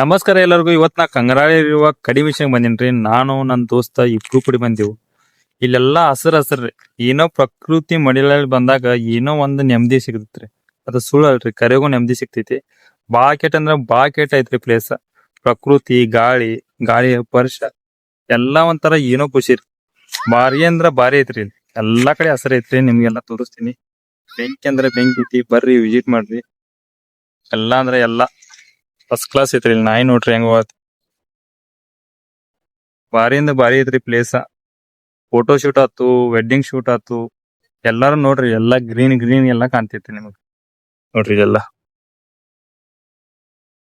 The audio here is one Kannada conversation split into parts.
ನಮಸ್ಕಾರ ಎಲ್ಲರಿಗೂ. ಇವತ್ ನಾ ಕಂಗರಾಳಿ ಇರುವ ಕಡಿ ವಿಷಯಕ್ಕೆ ಬಂದಿನ್ರಿ. ನಾನು ನನ್ನ ದೋಸ್ತ ಇಬ್ರು ಕೂಡಿ ಬಂದೆವು. ಇಲ್ಲೆಲ್ಲಾ ಹಸರ್ ಹಸರ್ರಿ. ಏನೋ ಪ್ರಕೃತಿ ಮಡಿಲಲ್ಲಿ ಬಂದಾಗ ಏನೋ ಒಂದು ನೆಮ್ಮದಿ ಸಿಗತ್ರಿ. ಅದು ಸುಳ್ಳು ಅಲ್ರಿ, ಕರೆಗೂ ನೆಮ್ಮದಿ ಸಿಗ್ತೈತಿ. ಬಾ ಕೆಟ್ಟ ಅಂದ್ರ ಬಾ ಕೆಟ್ಟ ಐತ್ರಿ ಪ್ಲೇಸ್. ಪ್ರಕೃತಿ, ಗಾಳಿ, ಗಾಳಿಯ ಸ್ಪರ್ಶ ಎಲ್ಲಾ ಒಂಥರ ಏನೋ ಖುಷಿ ರೀ. ಭಾರಿ ಅಂದ್ರ ಭಾರಿ ಐತ್ರಿ ಇಲ್ಲಿ. ಎಲ್ಲಾ ಕಡೆ ಹಸರ್ ಐತ್ರಿ. ನಿಮ್ಗೆಲ್ಲಾ ತೋರಿಸ್ತೀನಿ. ಬೆಂಕಿ ಅಂದ್ರೆ ಬೆಂಕಿ ಐತಿ, ಬರ್ರಿ ವಿಸಿಟ್ ಮಾಡ್ರಿ. ಎಲ್ಲಾ ಅಂದ್ರೆ ಎಲ್ಲಾ ಫಸ್ಟ್ ಕ್ಲಾಸ್ ಐತ್ರಿ. ಇಲ್ಲಿ ನಾಯಿ ನೋಡ್ರಿ ಹೆಂಗ ಭಾರಿ ಅಂದ್ರ ಭಾರಿ ಐತ್ರಿ ಪ್ಲೇಸ್. ಫೋಟೋ ಶೂಟ್ ಆತು, ವೆಡ್ಡಿಂಗ್ ಶೂಟ್ ಆತು, ಎಲ್ಲಾರು ನೋಡ್ರಿ. ಎಲ್ಲಾ ಗ್ರೀನ್ ಗ್ರೀನ್ ಎಲ್ಲಾ ಕಾಣ್ತೈತಿ ನಿಮಗ್. ನೋಡ್ರಿ ಇದೆಲ್ಲಾ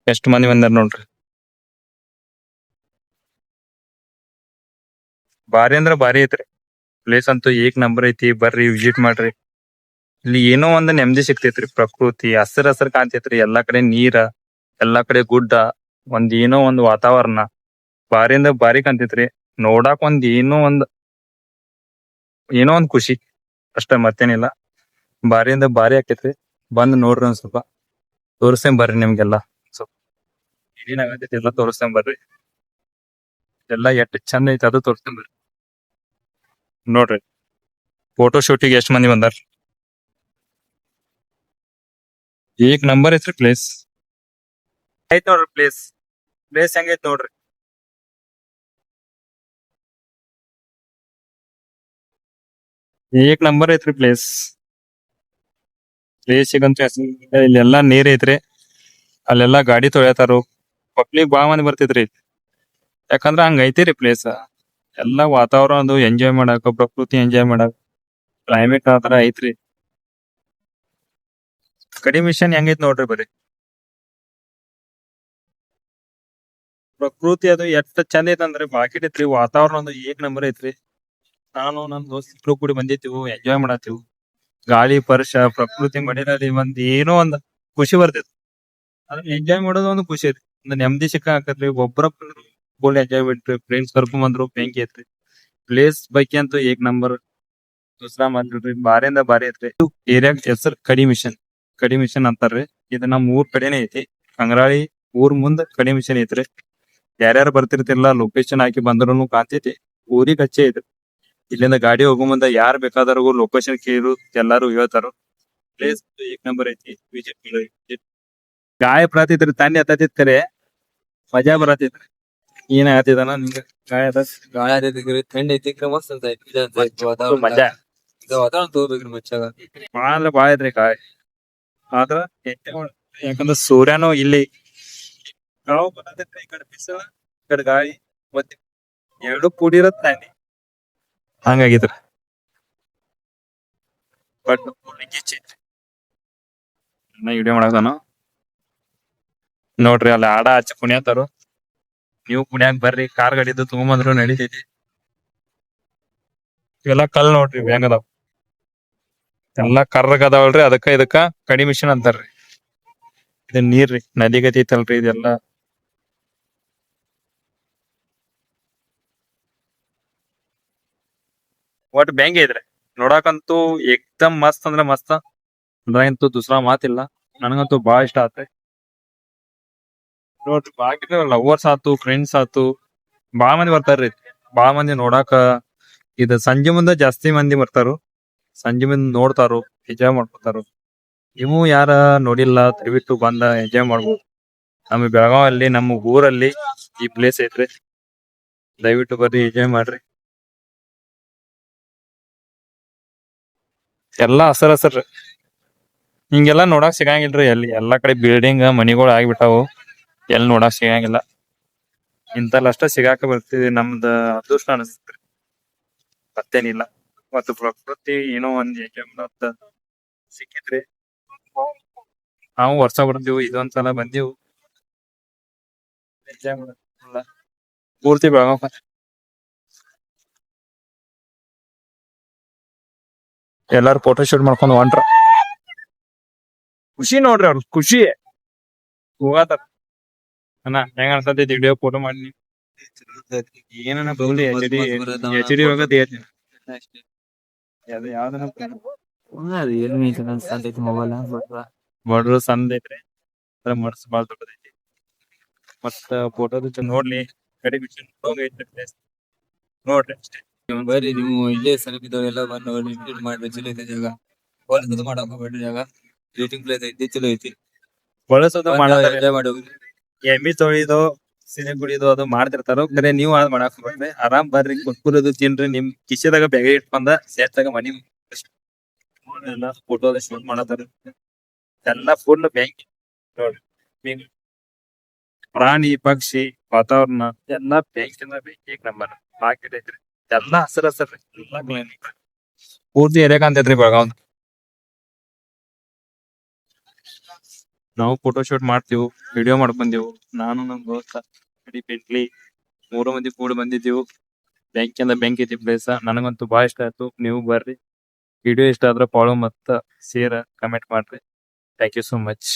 ಎಷ್ಟ್ ಮಂದಿ ಬಂದಾರ ನೋಡ್ರಿ. ಭಾರಿ ಅಂದ್ರ ಭಾರಿ ಐತ್ರಿ ಪ್ಲೇಸ್ ಅಂತೂ ಏಕ್ ನಂಬರ್ ಐತಿ. ಬರ್ರಿ ವಿಸಿಟ್ ಮಾಡ್ರಿ. ಇಲ್ಲಿ ಏನೋ ಒಂದ್ ನೆಮ್ಮದಿ ಸಿಗ್ತೈತ್ರಿ. ಪ್ರಕೃತಿ ಹಸರ್ ಹಸರ್ ಕಾಣ್ತೈತ್ರಿ. ಎಲ್ಲಾ ಕಡೆ ನೀರ, ಎಲ್ಲಾ ಕಡೆ ಗುಡ್ಡ, ಒಂದ್ ಏನೋ ಒಂದ್ ವಾತಾವರಣ ಭಾರಿ ಅಂದ್ರ ಭಾರಿ ಕಾಣ್ತೈತ್ರಿ. ನೋಡಾಕ್ ಒಂದ್ ಏನೋ ಒಂದ್ ಖುಷಿ ಅಷ್ಟ, ಮತ್ತೇನಿಲ್ಲ. ಭಾರಿ ಅಂದ್ರ ಭಾರಿ ಆಕೈತ್ರಿ. ಬಂದ್ ನೋಡ್ರಿ ಒಂದ್ ಸ್ವಲ್ಪ. ತೋರಿಸ್ತೇನ್ ಬರ್ರಿ ನಿಮ್ಗೆಲ್ಲಾ. ಸ್ವಲ್ಪ ಏನಾಗತೈತಿ ಎಲ್ಲಾ ತೋರಿಸ್ತೇನ್ ಬರ್ರಿ. ಎಲ್ಲಾ ಎಷ್ಟ್ ಚಂದ ಐತಿ ಅದು ತೋರಿಸ್ತೇನ್ ಬರ್ರಿ. ನೋಡ್ರಿ ಫೋಟೋ ಶೂಟಿಗೆ ಎಷ್ಟ್ ಮಂದಿ ಬಂದಾರ. ಏಕ್ ನಂಬರ್ ಐತ್ರಿ ಪ್ಲೇಸ್. ಐತ್ ನೋಡ್ರಿ ಪ್ಲೇಸ್. ಪ್ಲೇಸ್ ಹೆಂಗೈತ್ ನೋಡ್ರಿ. ಏಕ್ ನಂಬರ್ ಐತ್ರಿ ಪ್ಲೇಸ್. ಪ್ಲೇಸಿಗಂತೂ ಇಲ್ಲೆಲ್ಲಾ ನೀರ್ ಐತ್ರಿ. ಅಲ್ಲೆಲ್ಲಾ ಗಾಡಿ ತೊಳ್ಯಾತಾರು. ಪಬ್ಲಿಕ್ ಬಾಳ ಮಂದಿ ಬರ್ತಿದ್ರಿ. ಯಾಕಂದ್ರ ಹಂಗ ಐತಿರಿ ಪ್ಲೇಸ್. ಎಲ್ಲಾ ವಾತಾವರಣ ಅದು ಎಂಜಾಯ್ ಮಾಡಾಕ, ಪ್ರಕೃತಿ ಎಂಜಾಯ್ ಮಾಡಾಕ, ಕ್ಲೈಮೇಟ್ ಆತರ ಐತ್ರಿ. ಕಡಿ ಮಿಷನ್ ಹೆಂಗೈತ್ ನೋಡ್ರಿ ಬರ್ರಿ. ಪ್ರಕೃತಿ ಅದು ಎಷ್ಟ್ ಚಂದ ಐತಂದ್ರಿ ಬಾಕೆಟ್ ಐತ್ರಿ. ವಾತಾವರಣ ಒಂದು ಏಕ್ ನಂಬರ್ ಐತ್ರಿ. ನಾನು ನಮ್ ದೋಸ್ತ್ ಇಬ್ರು ಕೂಡಿ ಬಂದಿದ್ದೇವು, ಎಂಜಾಯ್ ಮಾಡತ್ತೀವಿ. ಗಾಳಿ ಪರ್ಶ ಪ್ರಕೃತಿ ಮಡಿಲಲ್ಲಿ ಒಂದ್ ಏನೋ ಒಂದ್ ಖುಷಿ ಬರ್ತೈತಿ. ಅದ್ರ ಎಂಜಾಯ್ ಮಾಡೋದು ಒಂದು ಖುಷಿ ಐತಿ. ಒಂದು ನೆಮ್ಮದಿ ಸಿಕ್ಕ ಆಕತ್ರಿ. ಒಬ್ರ ಫುಲ್ ಎಂಜಾಯ್ ಬಿಟ್ರಿ. ಫ್ರೆಂಡ್ಸ್ ಕರ್ಕೊಂಡ್ ಬಂದ್ರು, ಬೆಂಕಿ ಐತ್ರಿ. ಪ್ಲೇಸ್ ಬಗ್ಗೆ ಅಂತೂ ಏಕ್ ನಂಬರ್. ದೂಸರಾ ಮಾತಿಲ್ರಿ, ಬಾರಿ ಅಂದ್ರ ಬಾರಿ ಐತ್ರಿ. ಏರಿಯಾಗ ಹೆಸರು ಕಡಿ ಮಿಷನ್. ಕಡಿ ಮಿಷನ್ ಅಂತಾರ್ರಿ. ಇದು ನಮ್ ಊರ್ ಕಡೆನೆ ಐತಿ. ಕಂಗರಾಳಿ ಊರ್ ಮುಂದ್ ಕಡಿ ಮಿಷನ್ ಐತ್ರಿ. ಯಾರ್ಯಾರು ಬರ್ತಿರ್ತಿರ್ಲಾ ಲೊಕೇಶನ್ ಹಾಕಿ ಬಂದ್ರೂ ಕಾಣ್ತೈತಿ. ಊರಿಗ್ ಹಚ್ಚೆ ಐತ್ರಿ. ಇಲ್ಲಿಂದ ಗಾಡಿ ಹೋಗೋ ಮುಂದ ಯಾರ್ ಬೇಕಾದವ್ರಿಗೂ ಲೊಕೇಶನ್ ಕೇಳು ಎಲ್ಲಾರು ಹೇಳ್ತಾರ. ಪ್ಲೇಸ್ ಏಕ್ ನಂಬರ್ ಐತಿ. ವಿಸಿಟ್ ಮಾಡಿ. ಗಾಯ ಬರತೈತ್ರಿ, ತಣ್ಣಿ ಹತ್ತತೈತ್ ಕರೆ ಮಜಾ ಬರತೈತ್ರಿ. ಏನ್ ಆಗತ್ತಿದಾನ ನಿಂಗ ಗಾಯ ಗಾಳಿ ಆತೈತಿ, ಥಂಡಿ ಐತಿ, ಮಸ್ತ್ ಅಂತ ಐತಿ. ವಾತಾವರಣ ಮಜಾ ಇದು ವಾತಾವರಣ ತಗೋಬೇಕ್ರಿ ಮಚ್ಚಾಗ. ಬಾಳ ಅಂದ್ರ ಬಾಳ ಐತ್ರಿ ಗಾಯ. ಆದ್ರ ಯಾಕಂದ್ರ ಸೂರ್ಯನು ಇಲ್ಲಿ ಗಾವ್ ಬರತೈತ್ರಿ. ಈ ಕಡೆ ಬಿಸಿಲ, ಈ ಕಡೆ ಗಾಳಿ, ಮತ್ತೆ ಎರಡು ಕೂಡಿರತ್ ತಣ್ಣಿ ಹಂಗಾಗಿತ್ರಿ. ಬಟ್ ವಿಡಿಯೋ ಮಾಡಾಕತಾನ ನೋಡ್ರಿ. ಅಲ್ಲಿ ಆಡ ಹಚ್ಚಿ ಕುಣಿಯತಾರು. ನೀವು ಕುಣಿಯಾಕ್ ಬರ್ರಿ. ಕಾರ್ ಗಾಡಿದು ತಗೊಂಬಂದ್ರು ನಡಿತೈತಿ. ಇವೆಲ್ಲಾ ಕಲ್ ನೋಡ್ರಿ ಹೆಂಗ್ ಅದಾವ. ಎಲ್ಲಾ ಕರ್ರಗ್ ಅದಾವಲ್ರಿ. ಅದಕ್ಕ ಇದಕ್ಕ ಕಡಿ ಮಿಷನ್ ಅಂತಾರ್ರಿ. ಇದು ನೀರ್ರಿ, ನದಿ ಗತಿ ಐತಲ್ರಿ ಇದೆಲ್ಲಾ. ಒಟ್ ಬ್ಯಾಂಕ್ ಐತ್ರಿ. ನೋಡಾಕಂತೂ ಏಕ್ದಮ್ ಮಸ್ತ್ ಅಂದ್ರ ಮಸ್ತ್. ಅದ್ರಾಗಂತೂ ದೂಸರಾ ಮಾತಿಲ್ಲ. ನನಗಂತೂ ಬಾಳ ಇಷ್ಟ ಆತ್ರಿ. ನೋಡ್ರಿ ಬಾಕಿನ ಲವರ್ಸ್ ಆತು, ಫ್ರೆಂಡ್ಸ್ ಆತು, ಬಾಳ ಮಂದಿ ಬರ್ತಾರ್ರಿ. ಬಾಳ ಮಂದಿ ನೋಡಾಕ. ಇದು ಸಂಜೆ ಮುಂದ ಜಾಸ್ತಿ ಮಂದಿ ಬರ್ತಾರು. ಸಂಜೆ ಮುಂದ್ ನೋಡ್ತಾರು, ಎಂಜಾಯ್ ಮಾಡ್ಕೊತಾರು. ನೀವು ಯಾರ ನೋಡಿಲ್ಲ ದಯವಿಟ್ಟು ಬಂದ ಎಂಜಾಯ್ ಮಾಡ್ಬೋದು. ನಮ್ಮ ಬೆಳಗಾವ್ ಅಲ್ಲಿ, ನಮ್ಮ ಊರಲ್ಲಿ ಈ ಪ್ಲೇಸ್ ಐತ್ರಿ. ದಯವಿಟ್ಟು ಬರ್ರಿ, ಎಂಜಾಯ್ ಮಾಡ್ರಿ. ಎಲ್ಲಾ ಹಸರ್ ಹಸರ್. ಹಿಂಗೆಲ್ಲಾ ನೋಡಾಕ್ ಸಿಗಂಗಿಲ್ರಿ ಎಲ್ಲಿ. ಎಲ್ಲಾ ಕಡೆ ಬಿಲ್ಡಿಂಗ್ ಮನಿಗಳು ಆಗಿಬಿಟ್ಟಾವು. ಎಲ್ಲಿ ನೋಡಾಕ್ ಸಿಗಂಗಿಲ್ಲ. ಇಂತಲ್ಲಿ ಅಷ್ಟ ಸಿಗಾಕ ಬರ್ತೀವಿ. ನಮ್ದ ಅದೃಷ್ಟ ಅನಸ್ತೇತ್ರಿ, ಮತ್ತೇನಿಲ್ಲ. ಮತ್ತು ಪ್ರಕೃತಿ ಏನೋ ಒಂದ್ ಎಂಜಾಯ್ ಸಿಕ್ಕಿದ್ರಿ. ನಾವು ವರ್ಷ ಬರ್ತೀವಿ, ಇದೊಂದ್ಸಲ ಬಂದೀವು. ಎಂಜಾಯ್ ಮಾಡಲ್ಲ ಪೂರ್ತಿ ಬೆಳಗಾವ್ ಎಲ್ಲಾರು ಫೋಟೋ ಶೂಟ್ ಮಾಡ್ಕೊಂಡ್ ಹೊಂಟ್ರ. ಖುಷಿ ನೋಡ್ರಿ ಅವ್ರ ಖುಷಿ. ಹೋಗತಾರ ಅಣ್ಣ ಹೆಂಗ ಅನ್ಸತೈತಿ ವಿಡಿಯೋ ಫೋಟೋ ಮಾಡಿ. ಏನನ್ನ ಬಗ್ಲಿ ಎಚ್ ಡಿ ಹೋಗತ್ ಯಾವ್ದನ ಮೊಬೈಲ್ ಬಡ್ರು ಸಂದ ಐತ್ರಿ. ಮಡ್ಸ್ ಬಾಳ್ ದೊಡ್ಡದೈತಿ. ಮತ್ತ ಫೋಟೋದ ನೋಡ್ಲಿ ಕಡೆ ನೋಡ್ರಿ ಅಷ್ಟೇ. ಬರ್ರಿ ನೀವು ಇಲ್ಲೇ ಸಮೀಪದವರೆಲ್ಲ ಬಂದು ವಿಸಿಟ್ ಮಾಡ್ರಿ. ಚಲೋ ಐತಿ ಜಾಗ. ಹೊಲದ ಮಾಡಕ್ ಹೋಗ್ಬೇಡ್ರಿ ಜಾಗ. ರೇಟಿಂಗ್ ಪ್ಲೇಸ್ ಐತಿ, ಚಲೋ ಐತಿ. ಬಳಸೋದು ಮಾಡತಾರೆ. ಎಂಜಾಯ್ ಮಾಡಿ ಹೋಗ್ರಿ. ಎಮ್ಮಿ ತೊಳಿದು ಸಿನೆ ಕುಡಿದು ಅದು ಮಾಡ್ತಿರ್ತಾರೋ ಬರೇ ನೀವು ಅದ್ ಮಾಡಕ್ ಹೋಗ್ಬೇಡ್ರಿ. ಆರಾಮ್ ಬರ್ರಿ, ಕುರ್ಕುರದು ತಿನ್ರಿ, ನಿಮ್ ಕಿಶೆದಾಗ ಬ್ಯಾಗ್ ಇಟ್ಕೊಂಡ ಸೇರ್ತಾಗ ಮನಿ ಎಲ್ಲ ಫೋಟೋ ಶೂಟ್ ಮಾಡತಾರ. ಎಲ್ಲಾ ಫುಲ್ ಬ್ಯಾಂಕ್ ನೋಡ್ರಿ. ಹಿಂಗ್ ಪ್ರಾಣಿ ಪಕ್ಷಿ ವಾತಾವರಣ ಎಲ್ಲಾ ಬ್ಯಾಂಕಿನ ಬ್ಯಾಂಕಿಗೆ ನಂಬರ್ ಮಾರ್ಕೆಟ್ ಐತ್ರಿ. ಎಲ್ಲಾ ಹಸರ ಹಸರ್ರಿ, ಎಲ್ಲಾ ಕ್ಲಿನಿಕ್ ಪೂರ್ತಿ ಏರಿಯಾಕ ಅಂತೈತ್ರಿ ಬೆಳಗಾವ್. ನಾವು ಫೋಟೋ ಶೂಟ್ ಮಾಡ್ತೀವಿ, ವಿಡಿಯೋ ಮಾಡ್ಕೊಂಡೇವು. ನಾನು ನಮ್ ದೋಸ್ತ ಪೆಂಟ್ಲಿ 3 ಮಂದಿ ಕೂಡ ಬಂದಿದ್ದೀವಿ. ಬ್ಯಾಂಕಿಂದ ಬ್ಯಾಂಕ್ ಐತಿ ಪ್ಲೇಸ್. ನನಗಂತೂ ಬಹಳ ಇಷ್ಟ ಆಯ್ತು. ನೀವು ಬರ್ರಿ. ವಿಡಿಯೋ ಇಷ್ಟ ಆದ್ರೆ ಫಾಲೋ ಮತ್ತ ಶೇರ್ ಕಮೆಂಟ್ ಮಾಡ್ರಿ. Thank you so much.